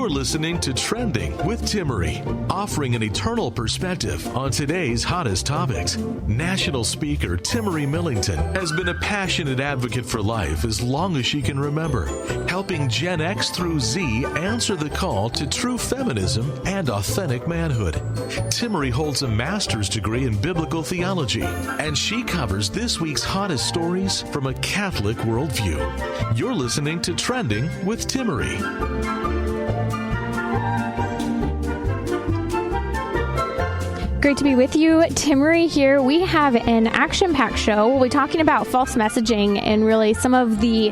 You're listening to Trending with Timmerie, offering an eternal perspective on today's hottest topics. National speaker Timmerie Millington has been a passionate advocate for life as long as she can remember, helping Gen X through Z answer the call to true feminism and authentic manhood. Timmerie holds a master's degree in biblical theology, and she covers this week's hottest stories from a Catholic worldview. You're listening to Trending with Timmerie. Great to be with you. Timmerie here. We have an action-packed show. We'll be talking about false messaging and really some of the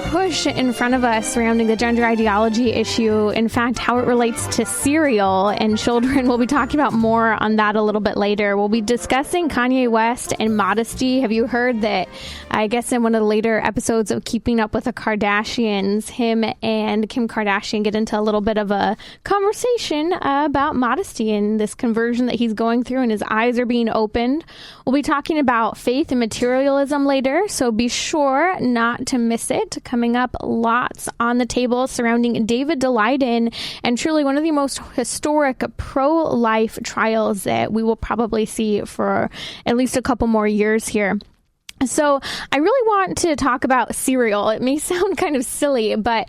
push in front of us surrounding the gender ideology issue. In fact, how it relates to cereal and children. We'll be talking about more on that a little bit later. We'll be discussing Kanye West and modesty. Have you heard that, I guess in one of the later episodes of Keeping Up with the Kardashians, him and Kim Kardashian get into a little bit of a conversation about modesty and this conversion that he's going through, and his eyes are being opened. We'll be talking about faith and materialism later, so be sure not to miss it. Coming up, lots on the table surrounding David Daleiden and truly one of the most historic pro-life trials that we will probably see for at least a couple more years here. So I really want to talk about cereal. It may sound kind of silly, but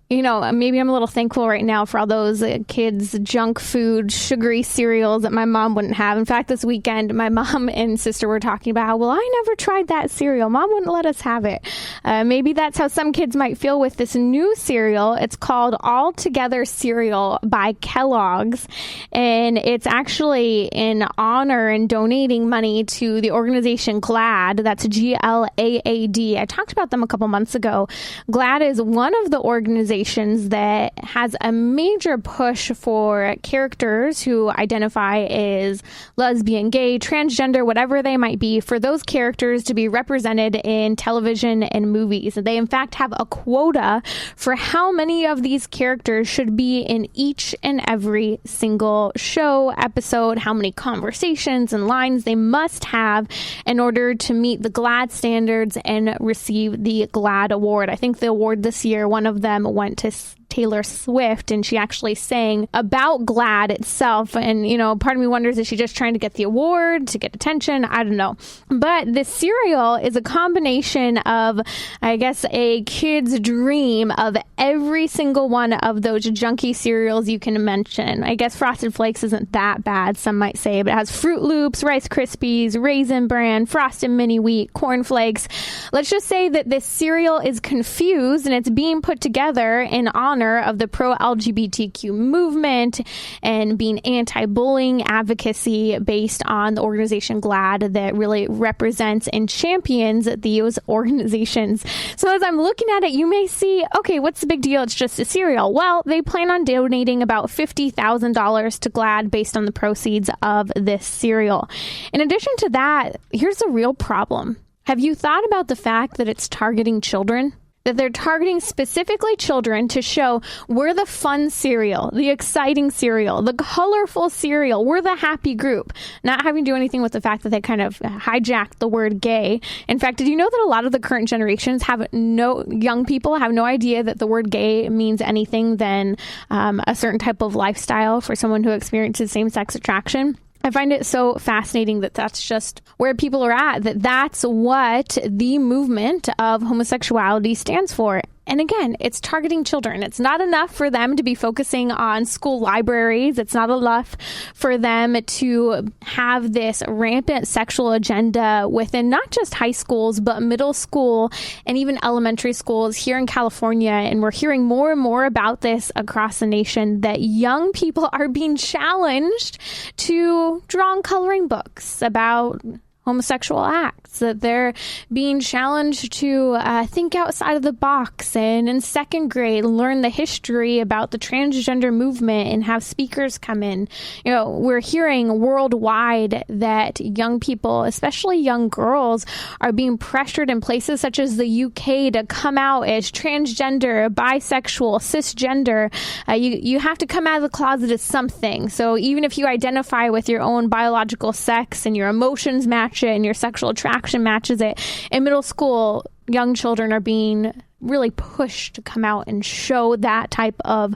you know, maybe I'm a little thankful right now for all those kids' junk food, sugary cereals that my mom wouldn't have. In fact, this weekend, my mom and sister were talking about how, well, I never tried that cereal. Mom wouldn't let us have it. Maybe that's how some kids might feel with this new cereal. It's called All Together Cereal by Kellogg's. And it's actually in honor and donating money to the organization GLAAD. That's GLAAD. I talked about them a couple months ago. GLAAD is one of the organizations that has a major push for characters who identify as lesbian, gay, transgender, whatever they might be, for those characters to be represented in television and movies. They, in fact, have a quota for how many of these characters should be in each and every single show, episode, how many conversations and lines they must have in order to meet the GLAAD standards and receive the GLAAD award. I think the award this year, one of them went to Taylor Swift, and she actually sang about GLAAD itself. And, you know, part of me wonders, is she just trying to get the award, to get attention? I don't know. But this cereal is a combination of, I guess, a kid's dream of every single one of those junky cereals you can mention. I guess Frosted Flakes isn't that bad, some might say, but it has Fruit Loops, Rice Krispies, Raisin Bran, Frosted Mini Wheat, Corn Flakes. Let's just say that this cereal is confused, and it's being put together in honor of the pro-LGBTQ movement and being anti-bullying advocacy based on the organization GLAAD that really represents and champions these organizations. So as I'm looking at it, you may see, okay, what's the big deal? It's just a cereal. Well, they plan on donating about $50,000 to GLAAD based on the proceeds of this cereal. In addition to that, here's a real problem. Have you thought about the fact that it's targeting children? That they're targeting specifically children to show we're the fun cereal, the exciting cereal, the colorful cereal, we're the happy group, not having to do anything with the fact that they kind of hijacked the word gay. In fact, did you know that a lot of the current generations young people have no idea that the word gay means anything than a certain type of lifestyle for someone who experiences same-sex attraction? I find it so fascinating that that's just where people are at, that that's what the movement of homosexuality stands for. And again, it's targeting children. It's not enough for them to be focusing on school libraries. It's not enough for them to have this rampant sexual agenda within not just high schools, but middle school and even elementary schools here in California. And we're hearing more and more about this across the nation, that young people are being challenged to draw on coloring books about homosexual acts, that they're being challenged to think outside of the box, and in second grade learn the history about the transgender movement and have speakers come in. You know, we're hearing worldwide that young people, especially young girls, are being pressured in places such as the UK to come out as transgender, bisexual, cisgender. You have to come out of the closet as something. So even if you identify with your own biological sex and your emotions match it and your sexual attraction matches it, in middle school, young children are being really pushed to come out and show that type of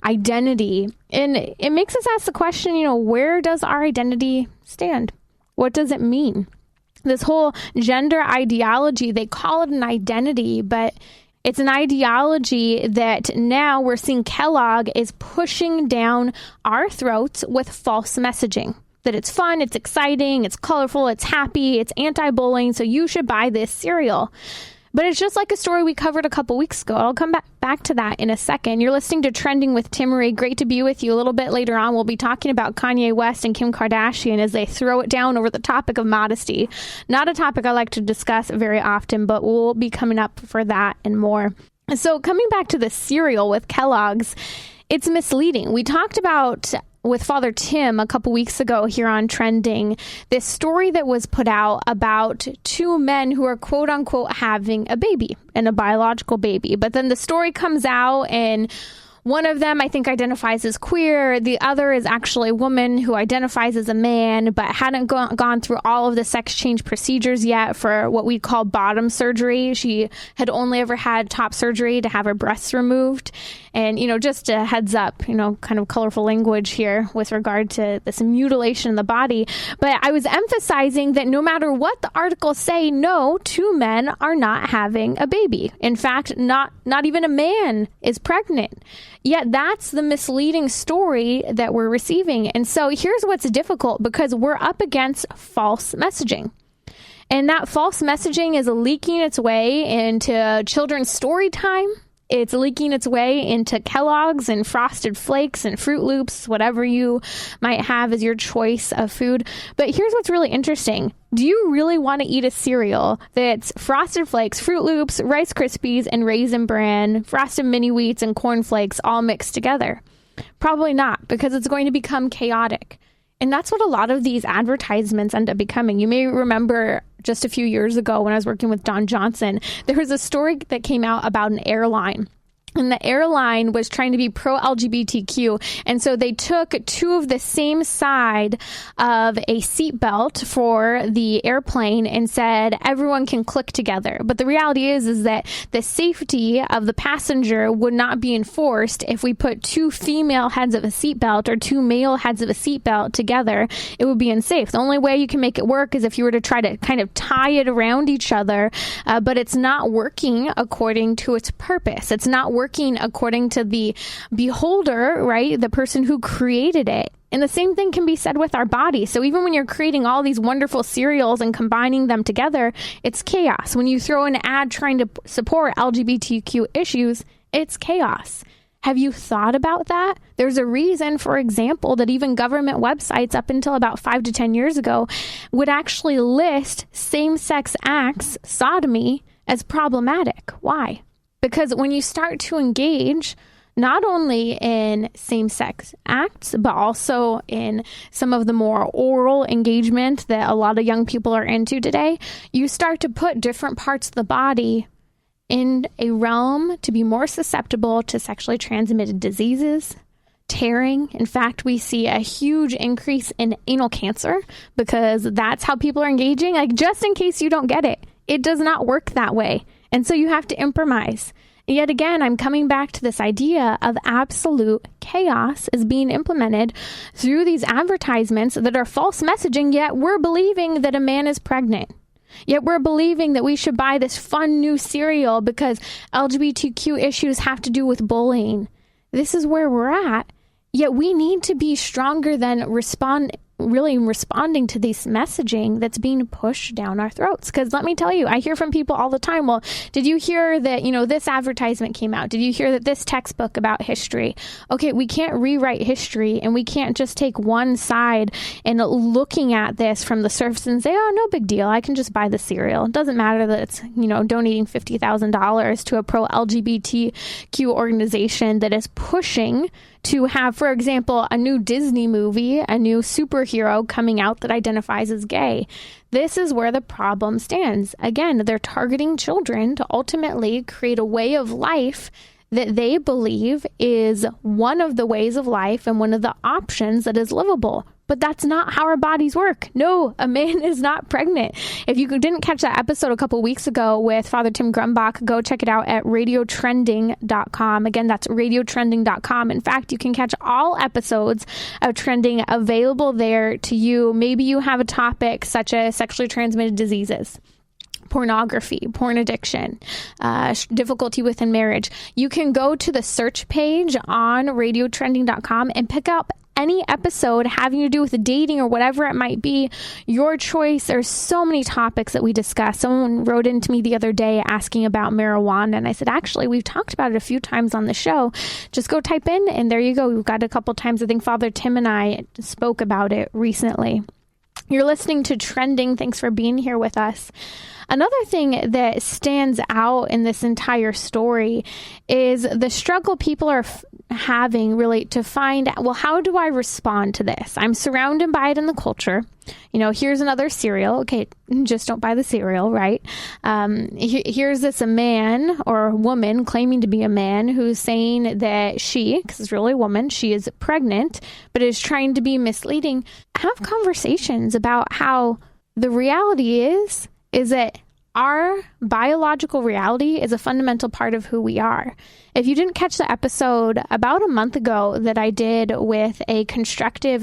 identity. And it makes us ask the question, where does our identity stand? What does it mean? This whole gender ideology, they call it an identity, but it's an ideology that now we're seeing Kellogg is pushing down our throats with false messaging. That it's fun, it's exciting, it's colorful, it's happy, it's anti-bullying, so you should buy this cereal. But it's just like a story we covered a couple weeks ago. I'll come back to that in a second. You're listening to Trending with Timmerie. Great to be with you. A little bit later on, we'll be talking about Kanye West and Kim Kardashian as they throw it down over the topic of modesty. Not a topic I like to discuss very often, but we'll be coming up for that and more. So coming back to the cereal with Kellogg's, it's misleading. We talked about with Father Tim a couple weeks ago here on Trending, this story that was put out about two men who are quote unquote having a baby and a biological baby. But then the story comes out and one of them, I think, identifies as queer. The other is actually a woman who identifies as a man, but hadn't gone through all of the sex change procedures yet for what we call bottom surgery. She had only ever had top surgery to have her breasts removed. And, just a heads up, kind of colorful language here with regard to this mutilation of the body. But I was emphasizing that no matter what the articles say, no, two men are not having a baby. In fact, not even a man is pregnant. Yet that's the misleading story that we're receiving. And so here's what's difficult, because we're up against false messaging. And that false messaging is leaking its way into children's story time. It's leaking its way into Kellogg's and Frosted Flakes and Fruit Loops, whatever you might have as your choice of food. But here's what's really interesting. Do you really want to eat a cereal that's Frosted Flakes, Fruit Loops, Rice Krispies, and Raisin Bran, Frosted Mini Wheats, and Corn Flakes all mixed together? Probably not, because it's going to become chaotic. And that's what a lot of these advertisements end up becoming. You may remember just a few years ago when I was working with Don Johnson, there was a story that came out about an airline. And the airline was trying to be pro-LGBTQ. And so they took two of the same side of a seatbelt for the airplane and said, everyone can click together. But the reality is that the safety of the passenger would not be enforced if we put two female heads of a seatbelt or two male heads of a seatbelt together. It would be unsafe. The only way you can make it work is if you were to try to kind of tie it around each other. But it's not working according to its purpose. It's not working according to the beholder, right? The person who created it. And the same thing can be said with our body. So even when you're creating all these wonderful cereals and combining them together, it's chaos. When you throw an ad trying to support LGBTQ issues, it's chaos. Have you thought about that? There's a reason, for example, that even government websites up until about 5 to 10 years ago would actually list same-sex acts, sodomy, as problematic. Why? Because when you start to engage not only in same-sex acts, but also in some of the more oral engagement that a lot of young people are into today, you start to put different parts of the body in a realm to be more susceptible to sexually transmitted diseases, tearing. In fact, we see a huge increase in anal cancer because that's how people are engaging. Like, just in case you don't get it, it does not work that way. And so you have to improvise. And yet again, I'm coming back to this idea of absolute chaos is being implemented through these advertisements that are false messaging, yet we're believing that a man is pregnant. Yet we're believing that we should buy this fun new cereal because LGBTQ issues have to do with bullying. This is where we're at. Yet we need to be stronger than responding to this messaging that's being pushed down our throats. Because let me tell you, I hear from people all the time, well, did you hear that, this advertisement came out? Did you hear that this textbook about history? Okay, we can't rewrite history, and we can't just take one side and looking at this from the surface and say, oh, no big deal, I can just buy the cereal. It doesn't matter that it's, donating $50,000 to a pro-LGBTQ organization that is pushing to have, for example, a new Disney movie, a new superhero coming out that identifies as gay. This is where the problem stands. Again, they're targeting children to ultimately create a way of life that they believe is one of the ways of life and one of the options that is livable. But that's not how our bodies work. No, a man is not pregnant. If you didn't catch that episode a couple weeks ago with Father Tim Grumbach, go check it out at radiotrending.com. Again, that's radiotrending.com. In fact, you can catch all episodes of Trending available there to you. Maybe you have a topic such as sexually transmitted diseases, pornography, porn addiction, difficulty within marriage. You can go to the search page on radiotrending.com and pick up any episode having to do with dating or whatever it might be. Your choice. There's so many topics that we discuss. Someone wrote into me the other day asking about marijuana, and I said, actually, we've talked about it a few times on the show. Just go type in, and there you go. We've got a couple times. I think Father Tim and I spoke about it recently. You're listening to Trending. Thanks for being here with us. Another thing that stands out in this entire story is the struggle people are having really to find, well, how do I respond to this? I'm surrounded by it in the culture. You know, here's another cereal. Okay, just don't buy the cereal, right? Here's this a man or a woman claiming to be a man who's saying that she, because it's really a woman, she is pregnant, but is trying to be misleading. Have conversations about how the reality is that our biological reality is a fundamental part of who we are. If you didn't catch the episode about a month ago that I did with a reconstructive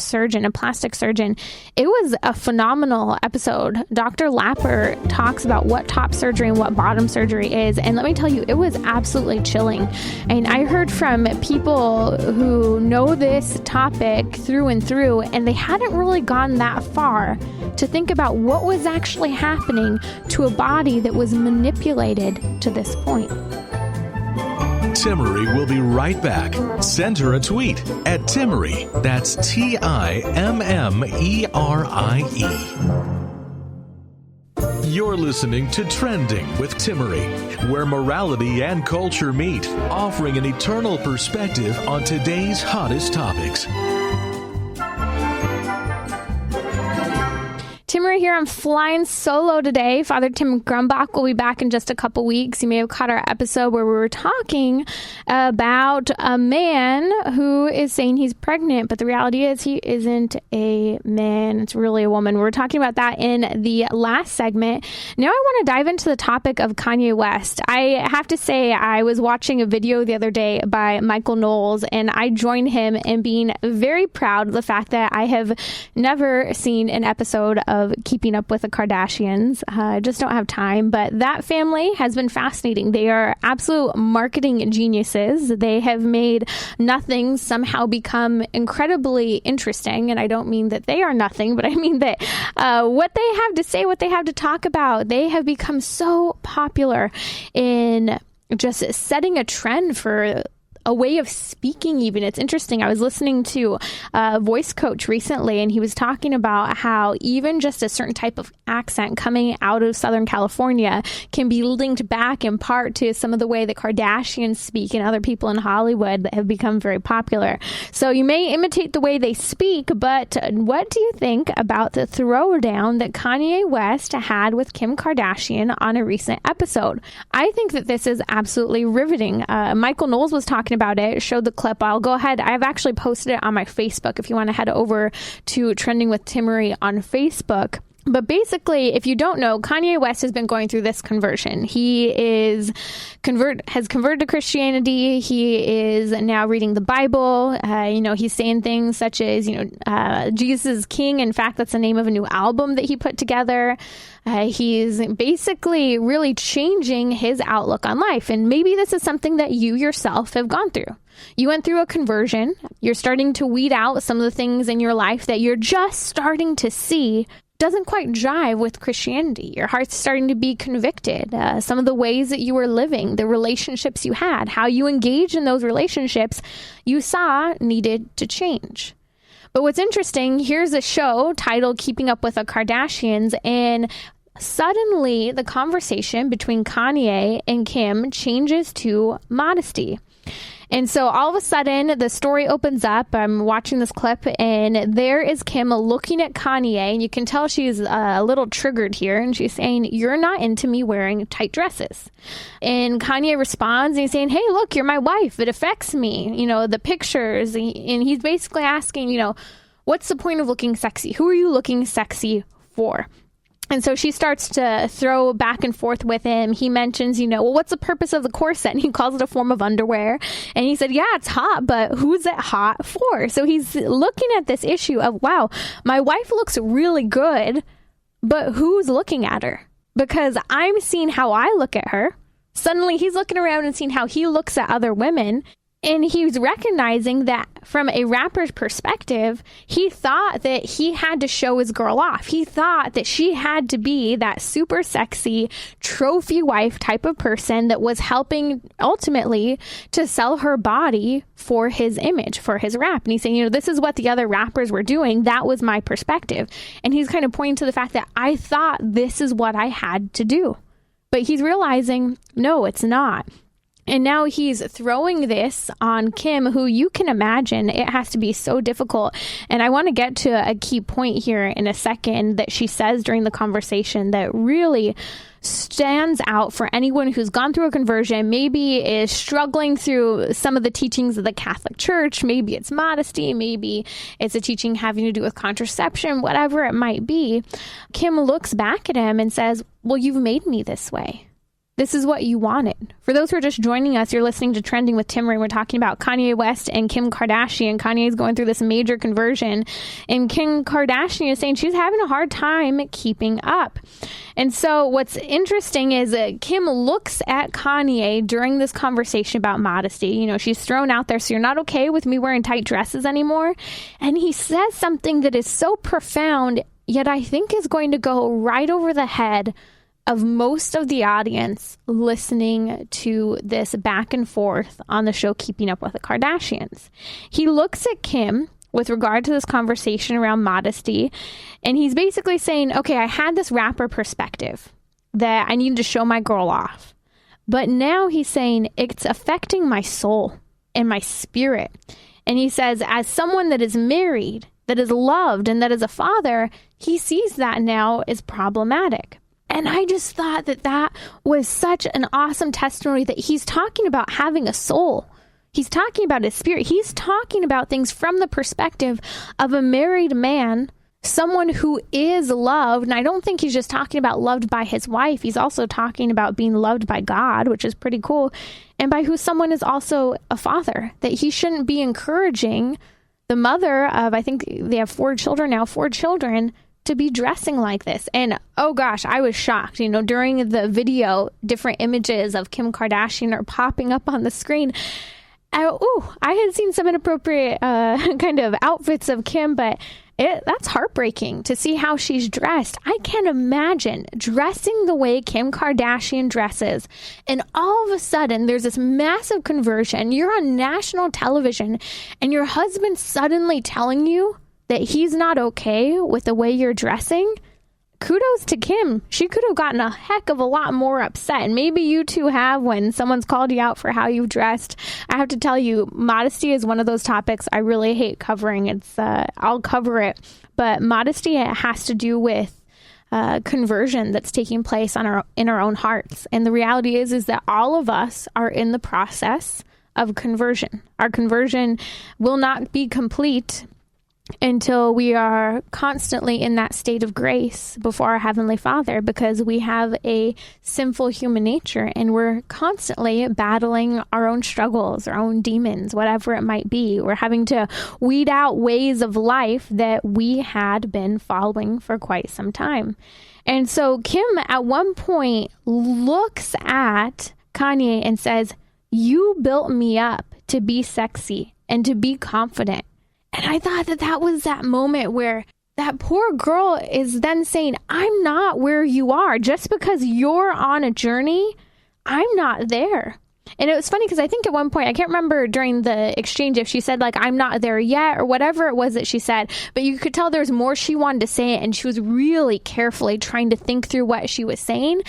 surgeon, a plastic surgeon, it was a phenomenal episode. Dr. Lapper talks about what top surgery and what bottom surgery is. And let me tell you, it was absolutely chilling. And I heard from people who know this topic through and through, and they hadn't really gone that far to think about what was actually happening to a body that was manipulated to this point. Timmerie will be right back. Send her a tweet at Timmerie. That's Timmerie. You're listening to Trending with Timmerie, where morality and culture meet, offering an eternal perspective on today's hottest topics. Timmerie here. I'm flying solo today. Father Tim Grumbach will be back in just a couple weeks. You may have caught our episode where we were talking about a man who is saying he's pregnant, but the reality is he isn't a man. It's really a woman. We were talking about that in the last segment. Now I want to dive into the topic of Kanye West. I have to say, I was watching a video the other day by Michael Knowles, and I joined him in being very proud of the fact that I have never seen an episode of Keeping Up with the Kardashians. I just don't have time, but that family has been fascinating. They are absolute marketing geniuses. They have made nothing somehow become incredibly interesting. And I don't mean that they are nothing, but I mean that what they have to say, what they have to talk about, they have become so popular in just setting a trend for a way of speaking even. It's interesting. I was listening to a voice coach recently, and he was talking about how even just a certain type of accent coming out of Southern California can be linked back in part to some of the way the Kardashians speak and other people in Hollywood that have become very popular. So you may imitate the way they speak, but what do you think about the throwdown that Kanye West had with Kim Kardashian on a recent episode? I think that this is absolutely riveting. Michael Knowles was talking about it, showed the clip. I'll go ahead. I've actually posted it on my Facebook if you want to head over to Trending with Timmerie on Facebook. But basically, if you don't know, Kanye West has been going through this conversion. He has converted to Christianity. He is now reading the Bible. He's saying things such as, Jesus is King. In fact, that's the name of a new album that he put together. He's basically really changing his outlook on life. And maybe this is something that you yourself have gone through. You went through a conversion. You're starting to weed out some of the things in your life that you're just starting to see doesn't quite jive with Christianity. Your heart's starting to be convicted. Some of the ways that you were living, the relationships you had, how you engaged in those relationships, you saw needed to change. But what's interesting, here's a show titled Keeping Up with the Kardashians, and suddenly the conversation between Kanye and Kim changes to modesty. And so all of a sudden, the story opens up. I'm watching this clip, and there is Kim looking at Kanye, and you can tell she's a little triggered here, and she's saying, "You're not into me wearing tight dresses." And Kanye responds, and he's saying, "Hey, look, you're my wife. It affects me. You know, the pictures." And he's basically asking, you know, what's the point of looking sexy? Who are you looking sexy for? And so she starts to throw back and forth with him. He mentions, you know, well, what's the purpose of the corset? And he calls it a form of underwear. And he said, yeah, it's hot, but who's it hot for? So he's looking at this issue of, wow, my wife looks really good, but who's looking at her? Because I'm seeing how I look at her. Suddenly he's looking around and seeing how he looks at other women. And he's recognizing that from a rapper's perspective, he thought that he had to show his girl off. He thought that she had to be that super sexy trophy wife type of person that was helping ultimately to sell her body for his image, for his rap. And he's saying, you know, this is what the other rappers were doing. That was my perspective. And he's kind of pointing to the fact that I thought this is what I had to do. But he's realizing, no, it's not. And now he's throwing this on Kim, who you can imagine it has to be so difficult. And I want to get to a key point here in a second that she says during the conversation that really stands out for anyone who's gone through a conversion, maybe is struggling through some of the teachings of the Catholic Church. Maybe it's modesty. Maybe it's a teaching having to do with contraception, whatever it might be. Kim looks back at him and says, well, you've made me this way. This is what you wanted. For those who are just joining us, you're listening to Trending with Timmerie. We're talking about Kanye West and Kim Kardashian. Kanye is going through this major conversion, and Kim Kardashian is saying she's having a hard time keeping up. And so what's interesting is that Kim looks at Kanye during this conversation about modesty. You know, she's thrown out there, so you're not okay with me wearing tight dresses anymore. And he says something that is so profound, yet I think is going to go right over the head of most of the audience listening to this back and forth on the show Keeping Up with the Kardashians. He looks at Kim with regard to this conversation around modesty, and he's basically saying, okay, I had this rapper perspective that I needed to show my girl off. But now he's saying it's affecting my soul and my spirit. And he says, as someone that is married, that is loved, and that is a father, he sees that now as problematic. And I just thought that that was such an awesome testimony that he's talking about having a soul. He's talking about his spirit. He's talking about things from the perspective of a married man, someone who is loved. And I don't think he's just talking about loved by his wife. He's also talking about being loved by God, which is pretty cool. And by who someone is also a father, that he shouldn't be encouraging the mother of, I think they have 4 children now, 4 children, to be dressing like this. And oh gosh, I was shocked. You know, during the video, different images of Kim Kardashian are popping up on the screen. I had seen some inappropriate kind of outfits of Kim, but that's heartbreaking to see how she's dressed. I can't imagine dressing the way Kim Kardashian dresses, and all of a sudden there's this massive conversion. You're on national television, and your husband's suddenly telling you that he's not okay with the way you're dressing. Kudos to Kim. She could have gotten a heck of a lot more upset. And maybe you too have when someone's called you out for how you've dressed. I have to tell you, modesty is one of those topics I really hate covering. I'll cover it. But modesty has to do with conversion that's taking place in our own hearts. And the reality is that all of us are in the process of conversion. Our conversion will not be complete until we are constantly in that state of grace before our Heavenly Father, because we have a sinful human nature and we're constantly battling our own struggles, our own demons, whatever it might be. We're having to weed out ways of life that we had been following for quite some time. And so Kim at one point looks at Kanye and says, you built me up to be sexy and to be confident. And I thought that was that moment where that poor girl is then saying, I'm not where you are. Just because you're on a journey, I'm not there. And it was funny because I think at one point, I can't remember during the exchange if she said like, I'm not there yet or whatever it was that she said, but you could tell there was more she wanted to say, and she was really carefully trying to think through what she was saying.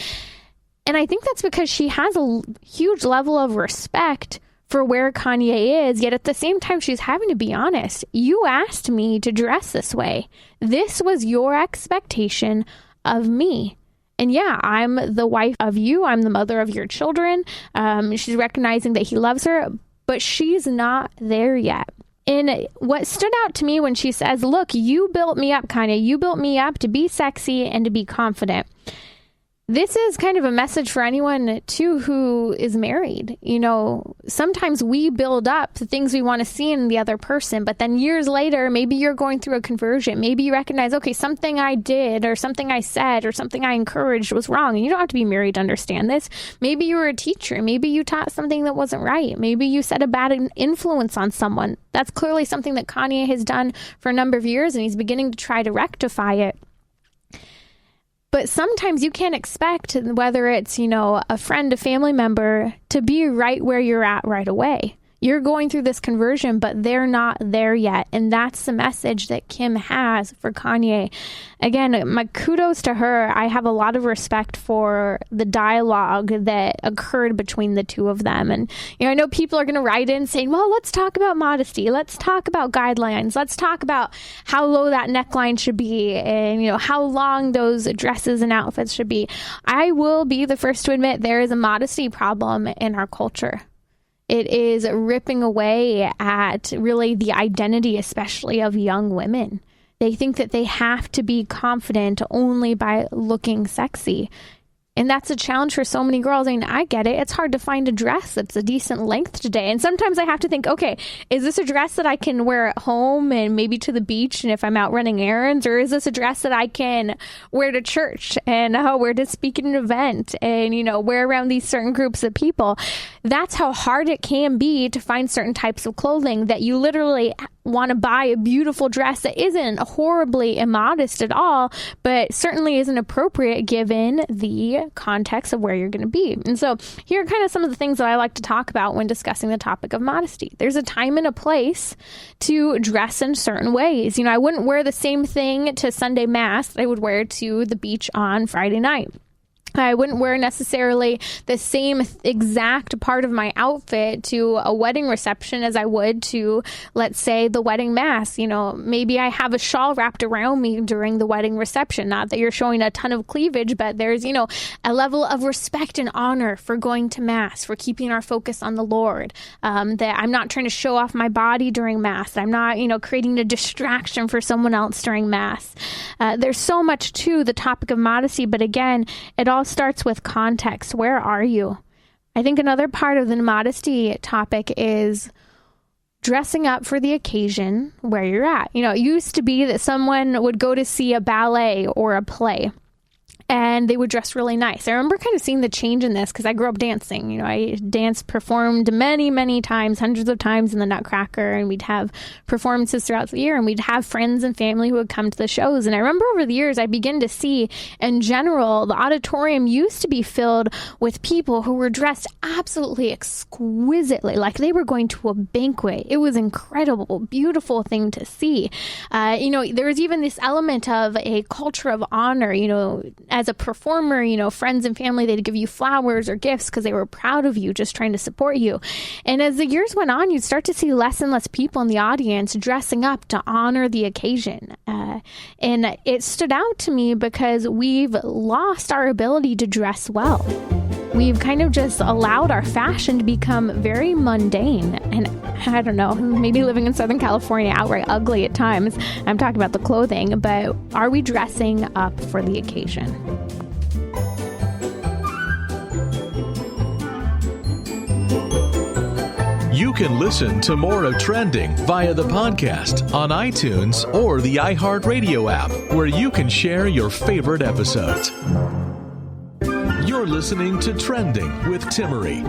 And I think that's because she has a huge level of respect for where Kanye is, yet at the same time, she's having to be honest. You asked me to dress this way. This was your expectation of me. And yeah, I'm the wife of you. I'm the mother of your children. She's recognizing that he loves her, but she's not there yet. And what stood out to me when she says, look, you built me up, Kanye. You built me up to be sexy and to be confident. This is kind of a message for anyone, too, who is married. You know, sometimes we build up the things we want to see in the other person, but then years later, maybe you're going through a conversion. Maybe you recognize, okay, something I did or something I said or something I encouraged was wrong. And you don't have to be married to understand this. Maybe you were a teacher. Maybe you taught something that wasn't right. Maybe you set a bad influence on someone. That's clearly something that Kanye has done for a number of years, and he's beginning to try to rectify it. But sometimes you can't expect, whether it's, you know, a friend, a family member, to be right where you're at right away. You're going through this conversion, but they're not there yet. And that's the message that Kim has for Kanye. Again, my kudos to her. I have a lot of respect for the dialogue that occurred between the two of them. And, you know, I know people are going to write in saying, well, let's talk about modesty. Let's talk about guidelines. Let's talk about how low that neckline should be and, you know, how long those dresses and outfits should be. I will be the first to admit there is a modesty problem in our culture. It is ripping away at really the identity, especially of young women. They think that they have to be confident only by looking sexy. And that's a challenge for so many girls. I mean, I get it. It's hard to find a dress that's a decent length today. And sometimes I have to think, okay, is this a dress that I can wear at home and maybe to the beach and if I'm out running errands? Or is this a dress that I can wear to church and wear to speak at an event and, you know, wear around these certain groups of people? That's how hard it can be to find certain types of clothing that you literally want to buy a beautiful dress that isn't horribly immodest at all, but certainly isn't appropriate given the context of where you're going to be. And so here are kind of some of the things that I like to talk about when discussing the topic of modesty. There's a time and a place to dress in certain ways. You know, I wouldn't wear the same thing to Sunday Mass that I would wear to the beach on Friday night. I wouldn't wear necessarily the same exact part of my outfit to a wedding reception as I would to, let's say, the wedding mass. You know, maybe I have a shawl wrapped around me during the wedding reception. Not that you're showing a ton of cleavage, but there's, you know, a level of respect and honor for going to mass, for keeping our focus on the Lord. That I'm not trying to show off my body during mass. I'm not, you know, creating a distraction for someone else during mass. There's so much to the topic of modesty, but again, it all starts with context. Where are you? I think another part of the modesty topic is dressing up for the occasion where you're at. You know, it used to be that someone would go to see a ballet or a play and they would dress really nice. I remember kind of seeing the change in this because I grew up dancing. You know, I performed many, many times, hundreds of times in the Nutcracker, and we'd have performances throughout the year, and we'd have friends and family who would come to the shows. And I remember over the years, I began to see, in general, the auditorium used to be filled with people who were dressed absolutely exquisitely, like they were going to a banquet. It was incredible, beautiful thing to see. You know, there was even this element of a culture of honor, you know, as a performer, you know, friends and family, they'd give you flowers or gifts because they were proud of you, just trying to support you. And as the years went on, you'd start to see less and less people in the audience dressing up to honor the occasion. And it stood out to me because we've lost our ability to dress well. We've kind of just allowed our fashion to become very mundane. And I don't know, maybe living in Southern California, outright ugly at times. I'm talking about the clothing, but are we dressing up for the occasion? You can listen to more of Trending via the podcast on iTunes or the iHeartRadio app, where you can share your favorite episodes. You're listening to Trending with Timmerie.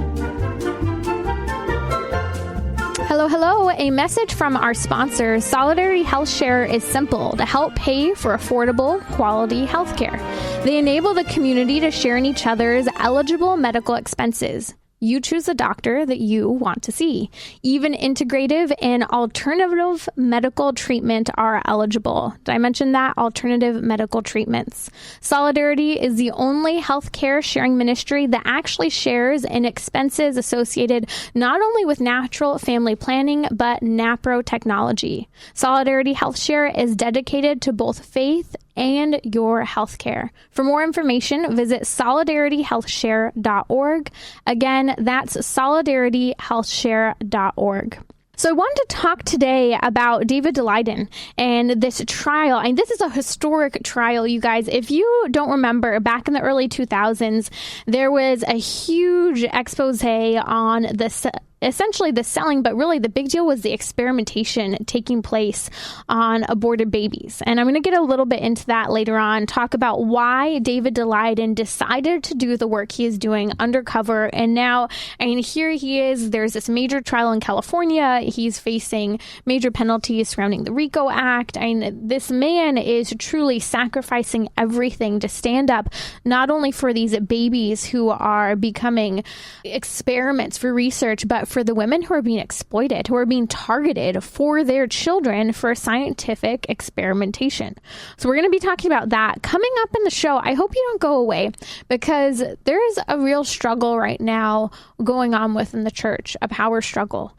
Hello, hello. A message from our sponsor, Solidarity HealthShare, is simple to help pay for affordable, quality healthcare. They enable the community to share in each other's eligible medical expenses. You choose the doctor that you want to see. Even integrative and alternative medical treatment are eligible. Did I mention that? Alternative medical treatments. Solidarity is the only healthcare sharing ministry that actually shares in expenses associated not only with natural family planning, but NaPro Technology. Solidarity HealthShare is dedicated to both faith and your healthcare. For more information, visit solidarityhealthshare.org. Again, that's solidarityhealthshare.org. So I wanted to talk today about David Daleiden and this trial. And this is a historic trial, you guys. If you don't remember, back in the early 2000s, there was a huge expose on this, essentially the selling, but really the big deal was the experimentation taking place on aborted babies. And I'm going to get a little bit into that later on, talk about why David Daleiden decided to do the work he is doing undercover. And now, here he is, there's this major trial in California. He's facing major penalties surrounding the RICO Act. This man is truly sacrificing everything to stand up, not only for these babies who are becoming experiments for research, but for the women who are being exploited, who are being targeted for their children for scientific experimentation. So we're going to be talking about that coming up in the show. I hope you don't go away, because there's a real struggle right now going on within the church, a power struggle,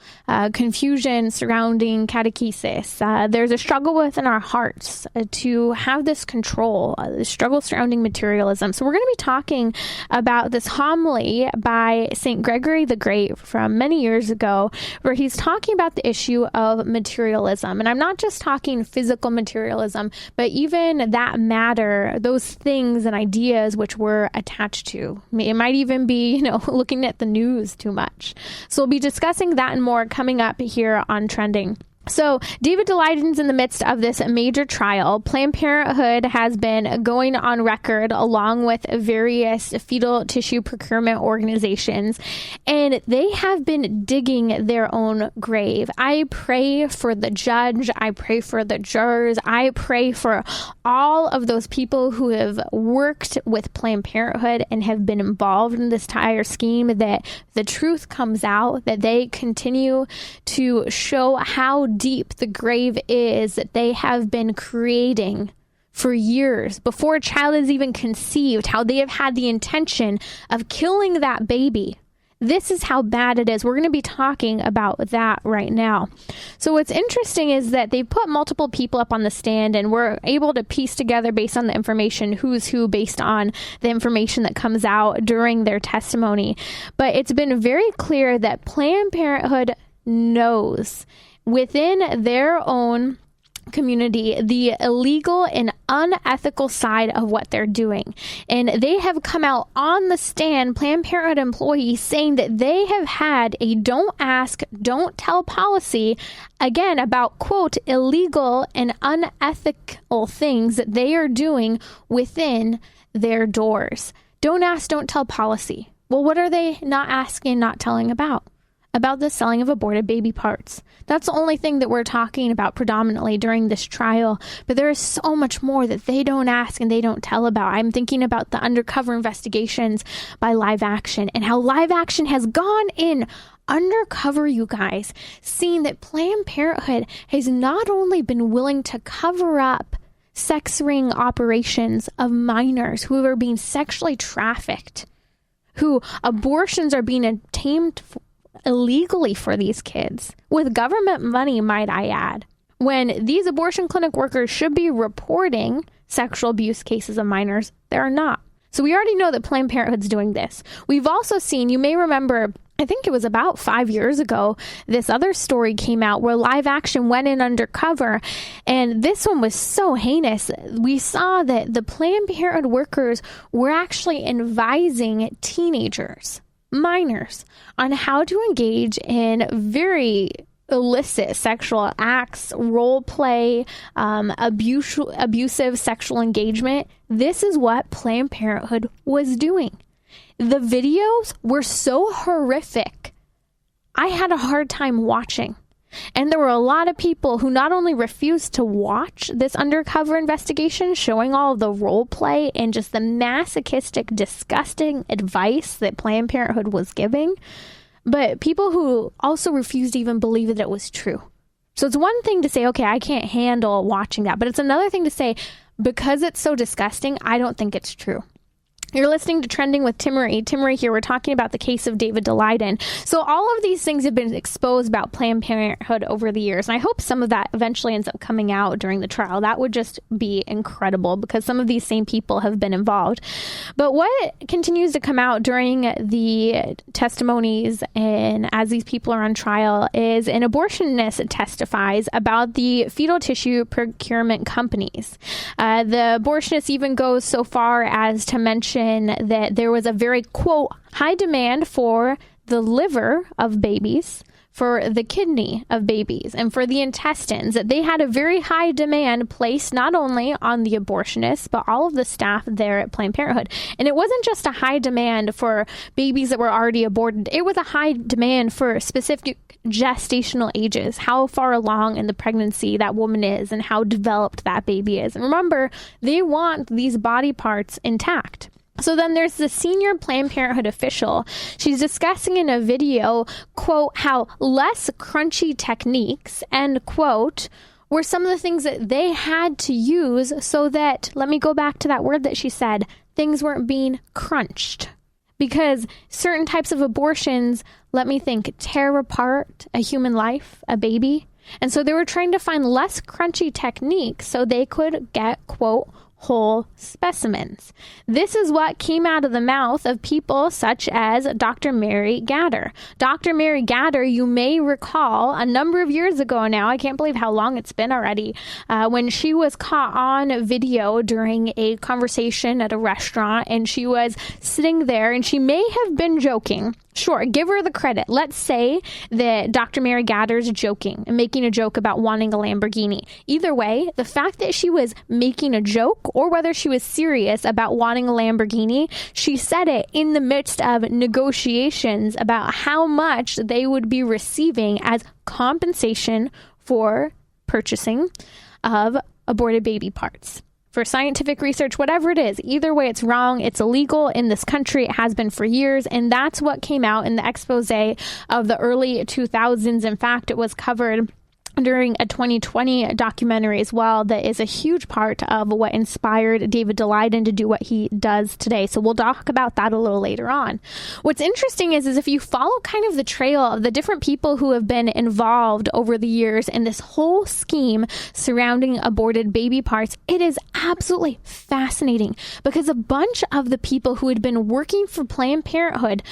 confusion surrounding catechesis. There's a struggle within our hearts to have this control, the struggle surrounding materialism. So we're going to be talking about this homily by Saint Gregory the Great from many years ago, where he's talking about the issue of materialism. And I'm not just talking physical materialism, but even that matter, those things and ideas which we're attached to. It might even be, looking at the news too much. So we'll be discussing that and more coming up here on Trending. So David Daleiden's in the midst of this major trial. Planned Parenthood has been going on record along with various fetal tissue procurement organizations, and they have been digging their own grave. I pray for the judge. I pray for the jurors. I pray for all of those people who have worked with Planned Parenthood and have been involved in this entire scheme, that the truth comes out, that they continue to show how deep the grave is that they have been creating for years before a child is even conceived, how they have had the intention of killing that baby. This is how bad it is. We're going to be talking about that right now. So what's interesting is that they put multiple people up on the stand, and we're able to piece together based on the information who's who based on the information that comes out during their testimony. But it's been very clear that Planned Parenthood knows within their own community the illegal and unethical side of what they're doing. And they have come out on the stand, Planned Parenthood employees, saying that they have had a don't ask, don't tell policy, again, about, quote, illegal and unethical things that they are doing within their doors. Don't ask, don't tell policy. Well, what are they not asking, not telling about? About the selling of aborted baby parts. That's the only thing that we're talking about predominantly during this trial. But there is so much more that they don't ask and they don't tell about. I'm thinking about the undercover investigations by Live Action, and how Live Action has gone in undercover, you guys, seeing that Planned Parenthood has not only been willing to cover up sex ring operations of minors who are being sexually trafficked, who abortions are being obtained illegally for these kids, with government money, might I add, when these abortion clinic workers should be reporting sexual abuse cases of minors, they're not. So we already know that Planned Parenthood's doing this. We've also seen, you may remember, I think it was about 5 years ago, this other story came out where Live Action went in undercover, and this one was so heinous. We saw that the Planned Parenthood workers were actually advising teenagers, minors, on how to engage in very illicit sexual acts, role play, abusive sexual engagement. This is what Planned Parenthood was doing. The videos were so horrific. I had a hard time watching. And there were a lot of people who not only refused to watch this undercover investigation showing all of the role play and just the masochistic, disgusting advice that Planned Parenthood was giving, but people who also refused to even believe that it was true. So it's one thing to say, okay, I can't handle watching that, but it's another thing to say, because it's so disgusting, I don't think it's true. You're listening to Trending with Timmerie. Timmerie here. We're talking about the case of David Daleiden. So all of these things have been exposed about Planned Parenthood over the years. And I hope some of that eventually ends up coming out during the trial. That would just be incredible because some of these same people have been involved. But what continues to come out during the testimonies and as these people are on trial is an abortionist testifies about the fetal tissue procurement companies. The abortionist even goes so far as to mention that there was a very, quote, high demand for the liver of babies, for the kidney of babies, and for the intestines, that they had a very high demand placed not only on the abortionists, but all of the staff there at Planned Parenthood. And it wasn't just a high demand for babies that were already aborted. It was a high demand for specific gestational ages, how far along in the pregnancy that woman is and how developed that baby is. And remember, they want these body parts intact. So then there's the senior Planned Parenthood official. She's discussing in a video, quote, how less crunchy techniques, end quote, were some of the things that they had to use so that, let me go back to that word that she said, things weren't being crunched. Because certain types of abortions, let me think, tear apart a human life, a baby. And so they were trying to find less crunchy techniques so they could get, quote, whole specimens. This is what came out of the mouth of people such as Dr. Mary Gatter. Dr. Mary Gatter, you may recall a number of years ago now, I can't believe how long it's been already, when she was caught on video during a conversation at a restaurant, and she was sitting there and she may have been joking. Sure, give her the credit. Let's say that Dr. Mary Gatter's joking and making a joke about wanting a Lamborghini. Either way, the fact that she was making a joke or whether she was serious about wanting a Lamborghini, she said it in the midst of negotiations about how much they would be receiving as compensation for purchasing of aborted baby parts. For scientific research, whatever it is, either way, it's wrong. It's illegal in this country. It has been for years. And that's what came out in the expose of the early 2000s. In fact, it was covered during a 2020 documentary as well that is a huge part of what inspired David Daleiden to do what he does today. So we'll talk about that a little later on. What's interesting is if you follow kind of the trail of the different people who have been involved over the years in this whole scheme surrounding aborted baby parts, it is absolutely fascinating because a bunch of the people who had been working for Planned Parenthood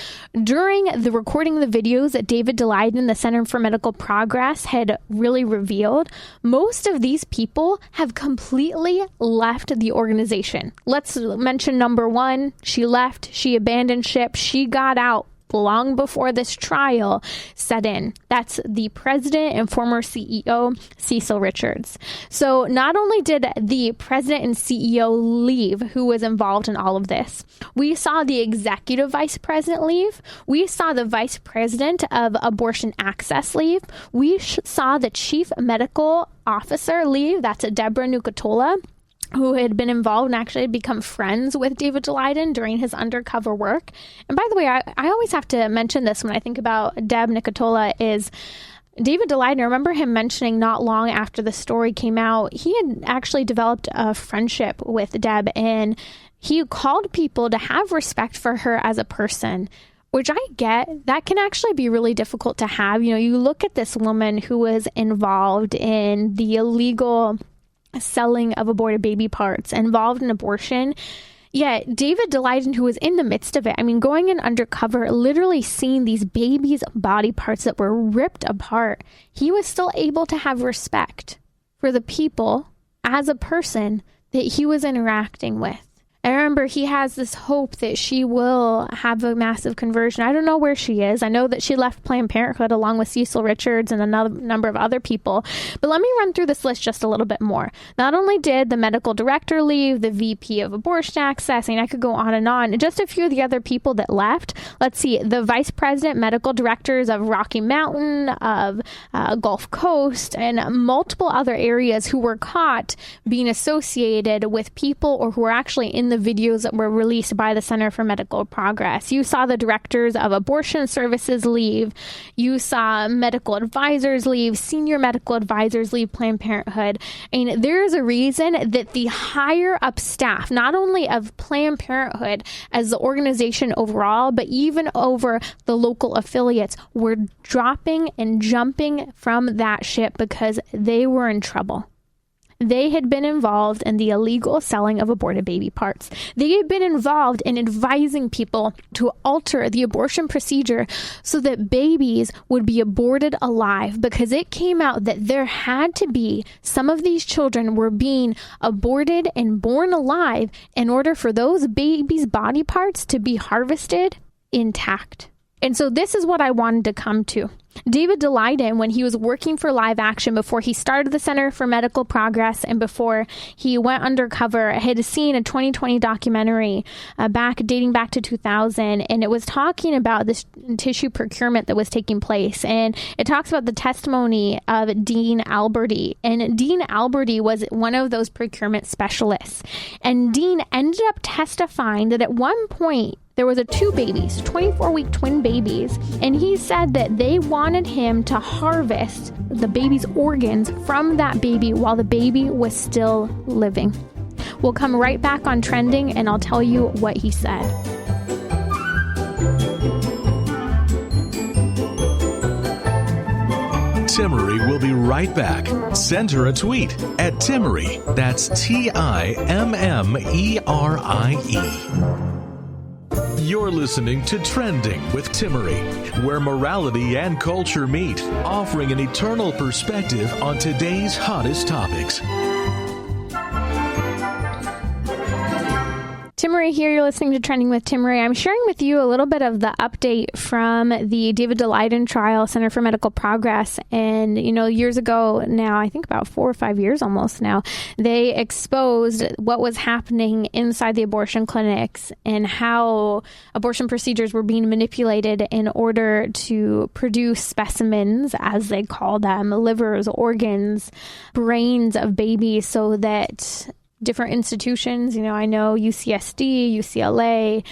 during the recording of the videos that David Daleiden, the Center for Medical Progress, had really revealed, most of these people have completely left the organization. Let's mention number one. She left. She abandoned ship. She got out long before this trial set in. That's the president and former CEO, Cecil Richards. So not only did the president and CEO leave, who was involved in all of this, we saw the executive vice president leave. We saw the vice president of abortion access leave. We saw the chief medical officer leave. That's Deborah Nucatola, who had been involved and actually had become friends with David Daleiden during his undercover work. And by the way, I always have to mention this when I think about Deb Nucatola is David Daleiden. I remember him mentioning not long after the story came out, he had actually developed a friendship with Deb, and he called people to have respect for her as a person, which I get. That can actually be really difficult to have. You know, you look at this woman who was involved in the illegal selling of aborted baby parts, involved in abortion. Yet David Daleiden, who was in the midst of it, I mean, going in undercover, literally seeing these babies' body parts that were ripped apart, he was still able to have respect for the people as a person that he was interacting with. I remember he has this hope that she will have a massive conversion. I don't know where she is. I know that she left Planned Parenthood along with Cecil Richards and another number of other people. But let me run through this list just a little bit more. Not only did the medical director leave, the VP of abortion access, and I could go on and on. Just a few of the other people that left. Let's see, the vice president, medical directors of Rocky Mountain, of Gulf Coast, and multiple other areas who were caught being associated with people or who were actually in the videos that were released by the Center for Medical Progress. You saw the directors of abortion services leave. You saw medical advisors leave, senior medical advisors leave Planned Parenthood. And there is a reason that the higher up staff, not only of Planned Parenthood as the organization overall, but even over the local affiliates, were dropping and jumping from that ship because they were in trouble. They had been involved in the illegal selling of aborted baby parts. They had been involved in advising people to alter the abortion procedure so that babies would be aborted alive, because it came out that there had to be some of these children were being aborted and born alive in order for those babies' body parts to be harvested intact. And so this is what I wanted to come to. David Daleiden, when he was working for Live Action before he started the Center for Medical Progress and before he went undercover, had seen a 2020 documentary dating back to 2000, and it was talking about this tissue procurement that was taking place. And it talks about the testimony of Dean Alberty. And Dean Alberty was one of those procurement specialists. And Dean ended up testifying that at one point, there was 2 babies, 24-week twin babies, and he said that they wanted him to harvest the baby's organs from that baby while the baby was still living. We'll come right back on Trending, and I'll tell you what he said. Timmerie will be right back. Send her a tweet at Timmerie. That's TIMMERIE. You're listening to Trending with Timmerie, where morality and culture meet, offering an eternal perspective on today's hottest topics. Timmerie here. You're listening to Trending with Timmerie. I'm sharing with you a little bit of the update from the David Daleiden trial, Center for Medical Progress. And, years ago now, I think about 4 or 5 years almost now, they exposed what was happening inside the abortion clinics and how abortion procedures were being manipulated in order to produce specimens, as they call them, livers, organs, brains of babies, so that different institutions, I know UCSD, UCLA,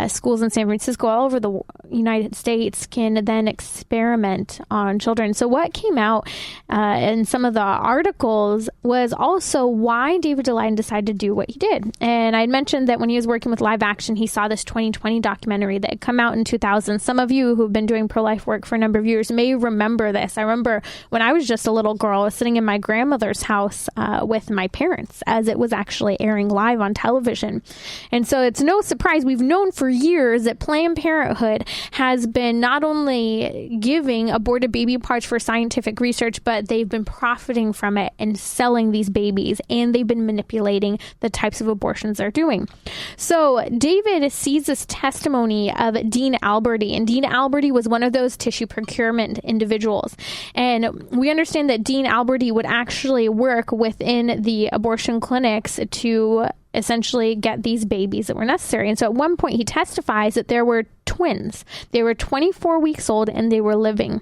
schools in San Francisco, all over the United States can then experiment on children. So what came out in some of the articles was also why David Daleiden decided to do what he did. And I mentioned that when he was working with Live Action, he saw this 2020 documentary that had come out in 2000. Some of you who've been doing pro-life work for a number of years may remember this. I remember when I was just a little girl, I was sitting in my grandmother's house with my parents as it was actually airing live on television. And so it's no surprise, we've known for years that Planned Parenthood has been not only giving aborted baby parts for scientific research, but they've been profiting from it and selling these babies, and they've been manipulating the types of abortions they're doing. So David sees this testimony of Dean Alberty, and Dean Alberty was one of those tissue procurement individuals. And we understand that Dean Alberty would actually work within the abortion clinics to essentially get these babies that were necessary. And so at one point he testifies that there were twins. They were 24 weeks old and they were living.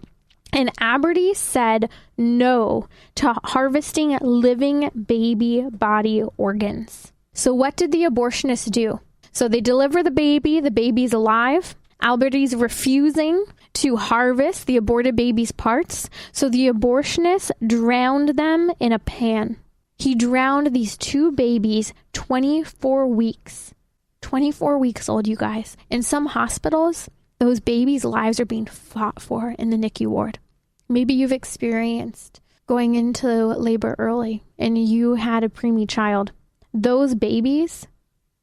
And Alberty said no to harvesting living baby body organs. So what did the abortionists do? So they deliver the baby's alive. Alberty's refusing to harvest the aborted baby's parts. So the abortionists drowned them in a pan. He drowned these 2 babies, 24 weeks. 24 weeks old, you guys. In some hospitals, those babies' lives are being fought for in the NICU ward. Maybe you've experienced going into labor early and you had a preemie child. Those babies,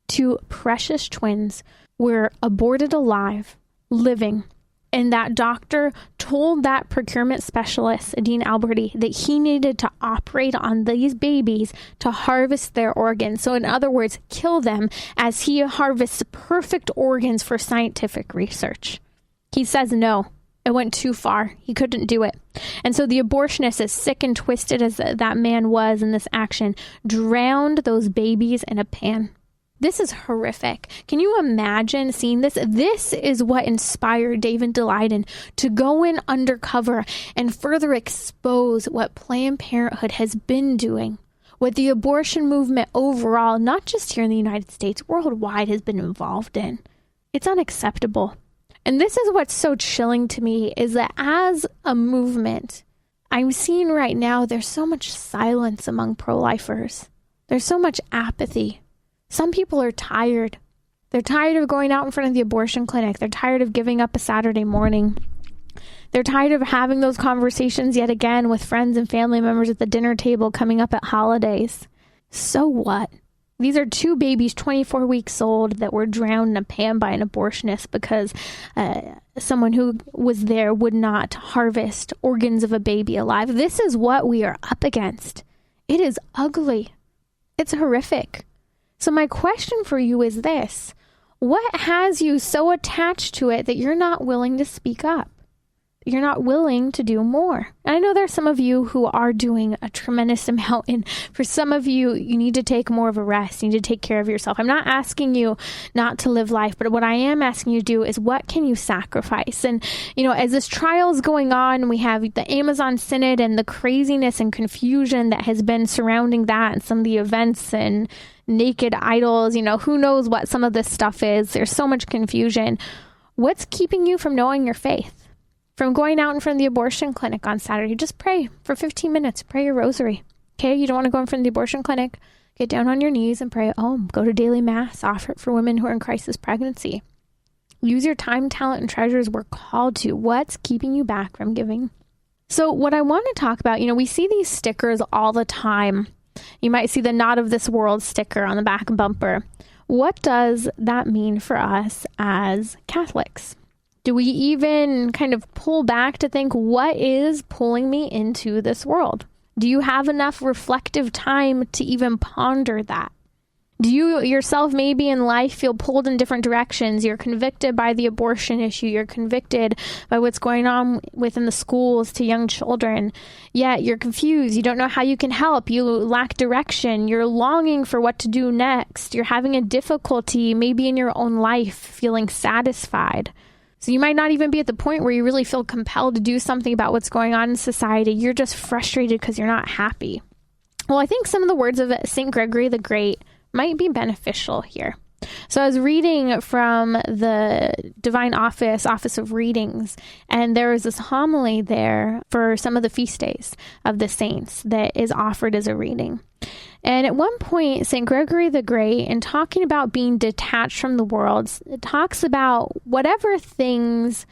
2 precious twins, were aborted alive, living. And that doctor told that procurement specialist, Dean Alberti, that he needed to operate on these babies to harvest their organs. So in other words, kill them as he harvests perfect organs for scientific research. He says no. It went too far. He couldn't do it. And so the abortionist, as sick and twisted as that man was in this action, drowned those babies in a pan. This is horrific. Can you imagine seeing this? This is what inspired David Daleiden to go in undercover and further expose what Planned Parenthood has been doing, what the abortion movement overall, not just here in the United States, worldwide, has been involved in. It's unacceptable. And this is what's so chilling to me, is that as a movement, I'm seeing right now there's so much silence among pro-lifers. There's so much apathy. Some people are tired. They're tired of going out in front of the abortion clinic. They're tired of giving up a Saturday morning. They're tired of having those conversations yet again with friends and family members at the dinner table coming up at holidays. So what? These are 2 babies, 24 weeks old, that were drowned in a pan by an abortionist because someone who was there would not harvest organs of a baby alive. This is what we are up against. It is ugly. It's horrific. So my question for you is this: what has you so attached to it that you're not willing to speak up? You're not willing to do more. I know there's some of you who are doing a tremendous amount, and for some of you, you need to take more of a rest. You need to take care of yourself. I'm not asking you not to live life, but what I am asking you to do is, what can you sacrifice? And, as this trial is going on, we have the Amazon Synod and the craziness and confusion that has been surrounding that, and some of the events and naked idols, who knows what some of this stuff is. There's so much confusion. What's keeping you from knowing your faith? From going out in front of the abortion clinic on Saturday? Just pray for 15 minutes. Pray your rosary. Okay? You don't want to go in front of the abortion clinic. Get down on your knees and pray at home. Go to daily mass. Offer it for women who are in crisis pregnancy. Use your time, talent, and treasures we're called to. What's keeping you back from giving? So what I want to talk about, we see these stickers all the time. You might see the "Not of This World" sticker on the back bumper. What does that mean for us as Catholics? Do we even kind of pull back to think, what is pulling me into this world? Do you have enough reflective time to even ponder that? Do you yourself maybe in life feel pulled in different directions? You're convicted by the abortion issue. You're convicted by what's going on within the schools to young children. Yet you're confused. You don't know how you can help. You lack direction. You're longing for what to do next. You're having a difficulty maybe in your own life feeling satisfied. So you might not even be at the point where you really feel compelled to do something about what's going on in society. You're just frustrated because you're not happy. Well, I think some of the words of Saint Gregory the Great might be beneficial here. So I was reading from the Divine Office of Readings, and there was this homily there for some of the feast days of the saints that is offered as a reading. And at one point, Saint Gregory the Great, in talking about being detached from the world, it talks about whatever things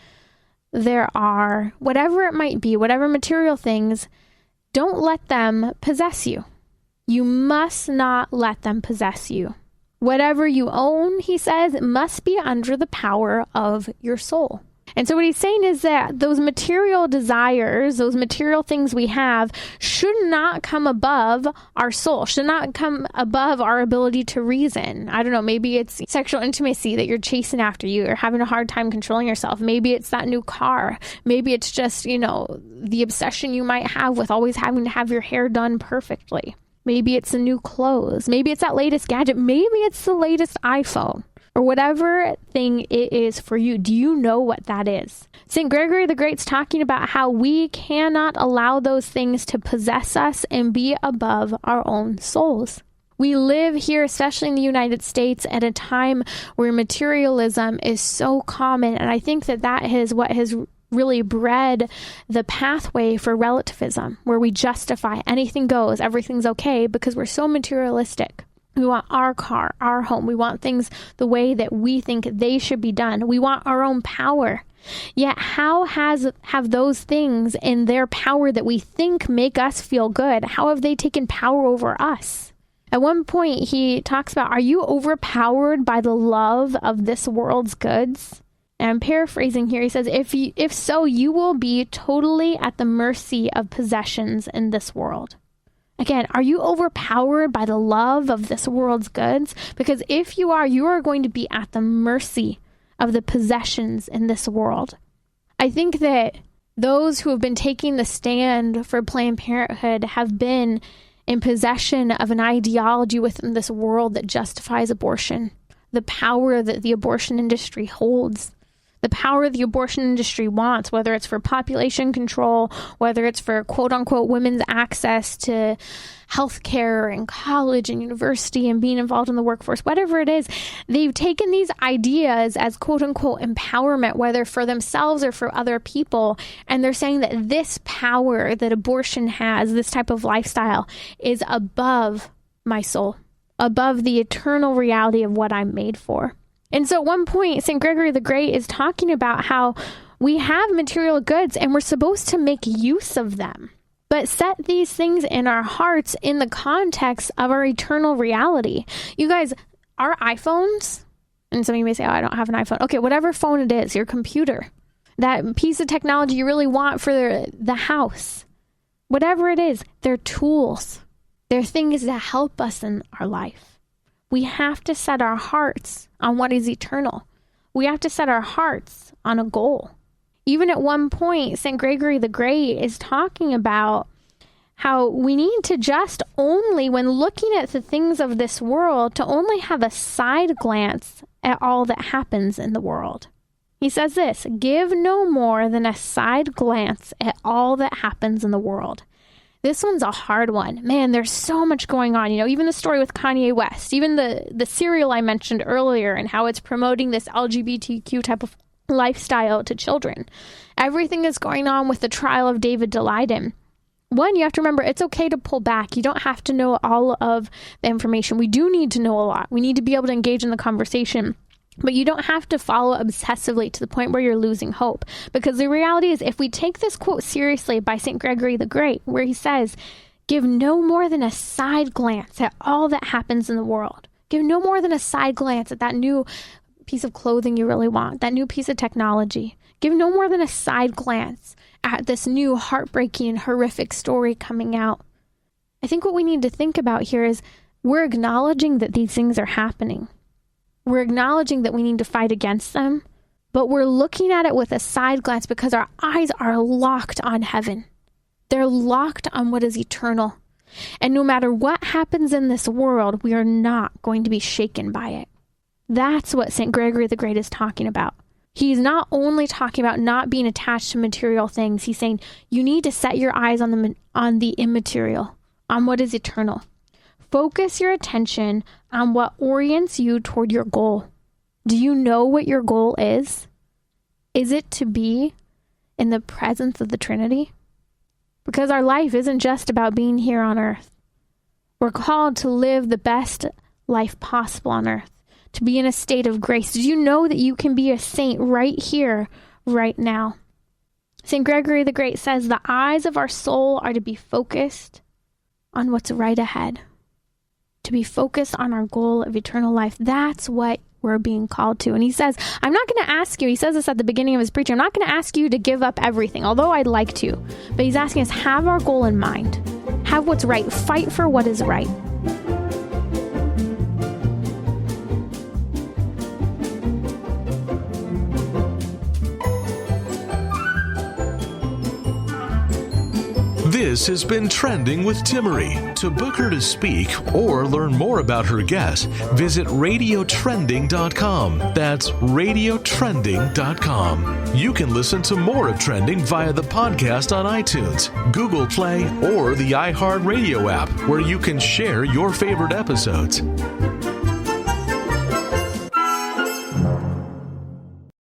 there are, whatever it might be, whatever material things, don't let them possess you. You must not let them possess you. Whatever you own, he says, must be under the power of your soul. And so what he's saying is that those material desires, those material things we have, should not come above our soul, should not come above our ability to reason. I don't know, maybe it's sexual intimacy that you're chasing after. You are having a hard time controlling yourself. Maybe it's that new car. Maybe it's just, the obsession you might have with always having to have your hair done perfectly. Maybe it's the new clothes. Maybe it's that latest gadget. Maybe it's the latest iPhone. Or whatever thing it is for you. Do you know what that is? St. Gregory the Great's talking about how we cannot allow those things to possess us and be above our own souls. We live here, especially in the United States, at a time where materialism is so common. And I think that is what has really bred the pathway for relativism, where we justify anything goes, everything's okay, because we're so materialistic. We want our car, our home. We want things the way that we think they should be done. We want our own power. Yet how have those things in their power that we think make us feel good, how have they taken power over us? At one point, he talks about, are you overpowered by the love of this world's goods? And I'm paraphrasing here. He says, if so, you will be totally at the mercy of possessions in this world. Again, are you overpowered by the love of this world's goods? Because if you are going to be at the mercy of the possessions in this world. I think that those who have been taking the stand for Planned Parenthood have been in possession of an ideology within this world that justifies abortion, the power that the abortion industry holds, the power the abortion industry wants, whether it's for population control, whether it's for quote unquote women's access to healthcare and college and university and being involved in the workforce, whatever it is. They've taken these ideas as quote unquote empowerment, whether for themselves or for other people. And they're saying that this power that abortion has, this type of lifestyle, is above my soul, above the eternal reality of what I'm made for. And so at one point, Saint Gregory the Great is talking about how we have material goods and we're supposed to make use of them, but set these things in our hearts in the context of our eternal reality. You guys, our iPhones, and some of you may say, oh, I don't have an iPhone. Okay, whatever phone it is, your computer, that piece of technology you really want for the house, whatever it is, they're tools. They're things that help us in our life. We have to set our hearts on what is eternal. We have to set our hearts on a goal. Even at one point, Saint Gregory the Great is talking about how we need to just only, when looking at the things of this world, to only have a side glance at all that happens in the world. He says this, give no more than a side glance at all that happens in the world. This one's a hard one. Man, there's so much going on. You know, even the story with Kanye West, even the cereal I mentioned earlier and how it's promoting this LGBTQ type of lifestyle to children. Everything that's going on with the trial of David Daleiden. One, you have to remember, it's okay to pull back. You don't have to know all of the information. We do need to know a lot. We need to be able to engage in the conversation. But you don't have to follow obsessively to the point where you're losing hope. Because the reality is, if we take this quote seriously by Saint Gregory the Great, where he says, give no more than a side glance at all that happens in the world. Give no more than a side glance at that new piece of clothing you really want, that new piece of technology. Give no more than a side glance at this new heartbreaking and horrific story coming out. I think what we need to think about here is we're acknowledging that these things are happening. We're acknowledging that we need to fight against them, but we're looking at it with a side glance because our eyes are locked on heaven. They're locked on what is eternal. And no matter what happens in this world, we are not going to be shaken by it. That's what Saint Gregory the Great is talking about. He's not only talking about not being attached to material things. He's saying you need to set your eyes on the immaterial, on what is eternal. Focus your attention on what orients you toward your goal. Do you know what your goal is? Is it to be in the presence of the Trinity? Because our life isn't just about being here on earth. We're called to live the best life possible on earth, to be in a state of grace. Did you know that you can be a saint right here, right now? Saint Gregory the Great says the eyes of our soul are to be focused on what's right ahead, to be focused on our goal of eternal life. That's what we're being called to. And he says, I'm not going to ask you, he says this at the beginning of his preaching, I'm not going to ask you to give up everything, although I'd like to. But he's asking us, have our goal in mind. Have what's right. Fight for what is right. This has been Trending with Timmerie. To book her to speak or learn more about her guests, visit radiotrending.com. That's radiotrending.com. You can listen to more of Trending via the podcast on iTunes, Google Play, or the iHeartRadio app, where you can share your favorite episodes.